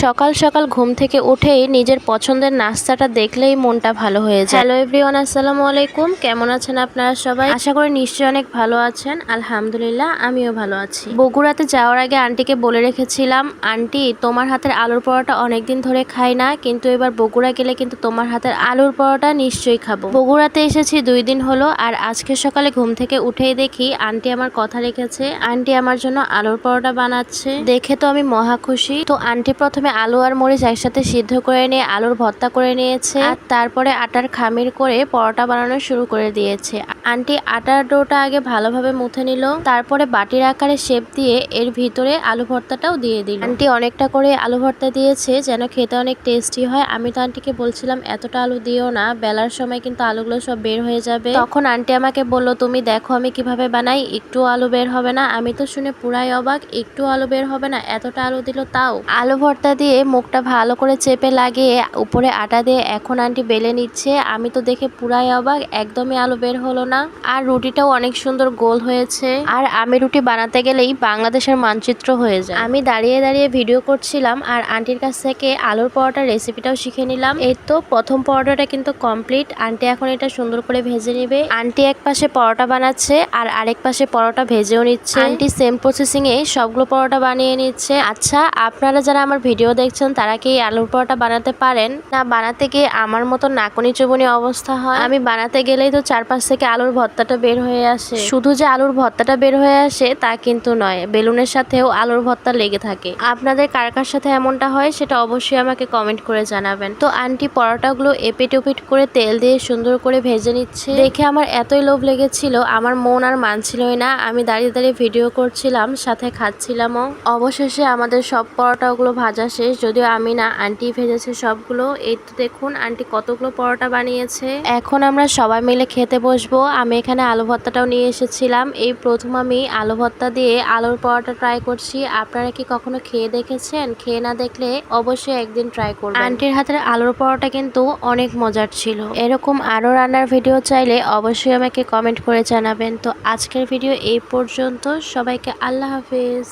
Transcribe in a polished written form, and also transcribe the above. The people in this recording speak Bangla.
সকাল সকাল ঘুম থেকে উঠেই নিজের পছন্দের নাস্তাটা দেখলেই মনটা ভালো হয়ে যায়। হ্যালো এভরিওয়ান, আসসালামু আলাইকুম। কেমন আছেন আপনারা সবাই? আশা করি নিশ্চয়ই অনেক ভালো আছেন। আলহামদুলিল্লাহ, আমিও ভালো আছি। বগুড়াতে যাওয়ার আগে আন্টিকে বলে রেখেছিলাম, আন্টি তোমার হাতের আলুর পরোটা অনেকদিন ধরে খাই না, কিন্তু এবার বগুড়া গেলে কিন্তু তোমার হাতের আলুর পরোটা নিশ্চয়ই খাবো। বগুড়াতে এসেছি 2 দিন হলো, আর আজকে সকালে ঘুম থেকে উঠেই দেখি আন্টি আমার কথা রেখেছে। আন্টি আমার জন্য আলুর পরোটা বানাচ্ছে, দেখে তো আমি মহা খুশি। তো আন্টি প্রথমে আলু আর মরিচ একসাথে সিদ্ধ করে নিয়ে আলুর ভর্তা করে নিয়েছে, আর তারপরে আটার খামির করে পরোটা বানানো শুরু করে দিয়েছে। আন্টি আটার ডোটা আগে ভালোভাবে মুথে নিল, তারপরে বাটির আকারে শেপ দিয়ে এর ভিতরে আলু ভর্তাটাও দিয়ে দিল। আন্টি অনেকটা করে আলু ভর্তা দিয়েছে যেন খেতে অনেক টেস্টি হয়। আমি তো আন্টিকে বলছিলাম এতটা আলু দিও না, বেলার সময় কিন্তু আলুগুলো সব বের হয়ে যাবে। তখন আন্টি আমাকে বলল, তুমি দেখো আমি কিভাবে বানাই, একটু আলু বের হবে না। আমি তো শুনে পুরাই অবাক, একটু আলু বের হবে না, এতটা আলু দিল তাও। আলু ভর্তা দিয়ে মুখটা ভালো করে চেপে লাগিয়ে উপরে আটা দিয়ে এখন আন্টি বেলে নিচ্ছে। আমি তো দেখে পুরাই অবাক, একদমই আলু বের হলো না। আর রুটিটাও অনেক সুন্দর গোল হয়েছে। আর আমি রুটি বানাতে গেলেই বাংলাদেশের মানচিত্র হয়ে যায়। আমি দাঁড়িয়ে দাঁড়িয়ে ভিডিও করছিলাম আর আন্টির কাছ থেকে আলুর পরোটার রেসিপিটাও শিখে নিলাম। এই তো প্রথম পরোটাটা কিন্তু কমপ্লিট। আন্টি এখন এটা সুন্দর করে ভেজে নেবে। আন্টি এক পাশে পরোটা বানাচ্ছে আর আরেক পাশে পরোটা ভেজেও নিচ্ছে। আন্টি সেম প্রসেসিং এ সবগুলো পরোটা বানিয়ে নিচ্ছে। আচ্ছা, আপনারা যারা আমার ভিডিও দেখছেন তারা কি আলুর পরোটা বানাতে পারেন? না বানাতে গিয়ে আমার মতো নাকুনি চুবনি অবস্থা হয়? আমি বানাতে গেলেই তো চারপাশ থেকে আলুর ভর্তাটা বের হয়ে আসে। শুধু যে আলুর ভর্তাটা বের হয়ে আসে তা কিন্তু নয়, বেলুনের সাথেও আলুর ভর্তা লেগে থাকে। আপনাদের কার কার সাথে এমনটা হয় সেটা অবশ্যই আমাকে কমেন্ট করে জানাবেন। তো আন্টি পরোটাগুলো এপিট ওপিট করে তেল দিয়ে সুন্দর করে ভেজে নিচ্ছে। দেখে আমার এতই লোভ লেগেছিল, আমার মন আর মানছিলই না। আমি দাঁড়িয়ে দাঁড়িয়ে ভিডিও করছিলাম, সাথে খাচ্ছিলামও। অবশেষে আমাদের সব পরোটাগুলো ভাজা শেষ, যদিও আমি না, আন্টি ভেজেছে সবগুলো। এই তো দেখুন আন্টি কতগুলো পরোটা বানিয়েছে। এখন আমরা সবাই মিলে খেতে বসবো। আমি এখানে আলু ভর্তাটাও নিয়ে এসেছিলাম। এই প্রথম আমি আলু ভর্তা দিয়ে আলুর পরোটা ট্রাই করছি। আপনারা কি কখনো খেয়ে দেখেছেন? খেয়ে না দেখলে অবশ্যই একদিন ট্রাই করবেন। আন্টির হাতের আলুর পরোটা কিন্তু অনেক মজার ছিল। এরকম আরো রান্নার ভিডিও চাইলে অবশ্যই আমাকে কমেন্ট করে জানাবেন। তো আজকের ভিডিও এই পর্যন্ত। সবাইকে আল্লাহ হাফেজ।